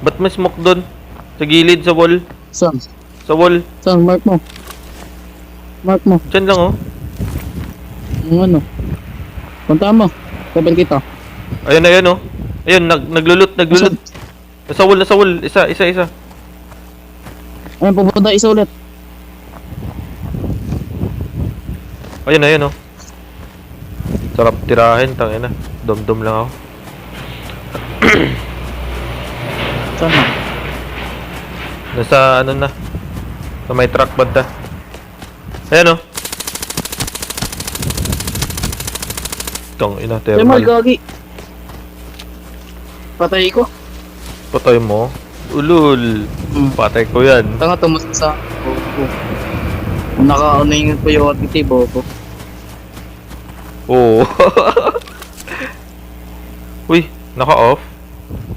Ba't may smoke doon? Sa gilid, sa wall. Saan? Sa wall. Saan? Mark mo. Mark mo. Diyan lang, oh. Yung ano. Punta mo. Level kita. Ayun, ayun, oh. Ayun, naglulot. Nasa wall. Isa. Ayun, pupunta isa ulit. Ayun, oh. Sarap tirahin, tangina. Dom-dom lang ako. Saan na? Nasa ano na. Sa may truck banda. Ayan, oh. Tangina, Thermal, thermal. gagi. Patay ko. Patay mo. Ulul. Patay ko yan. Tanga tumas sa bobo. Naka-ano yung priority, bobo. Oo. Uy, naka-off.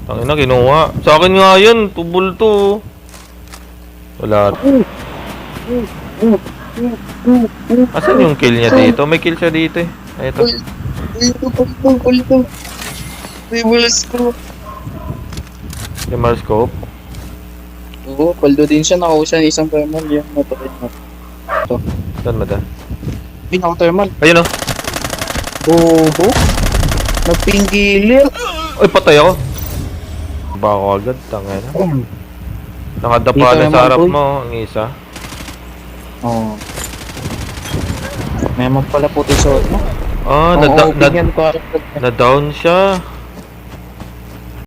Tangina, kinuha. Sa akin nga yan, tubol to. Wala. Asan yung kill niya dito? May kill siya dito eh. Ay, ito. Ulto. Ribulas ko. Yung scope. Oo, paldo din siya. Nakakuha ng isang thermal. Yan, matay na. Ito. Saan mada? Ay, naka-thermal. Ayun, oh. Oo. Nagpinggili. Ay, patay ako. Ba ako agad, tangina. Nakadapa Dito na naman, sa harap boy. mo, ang isa. Oo. May pala puti suot mo. Ah, Oo, opinion ko. na-down siya.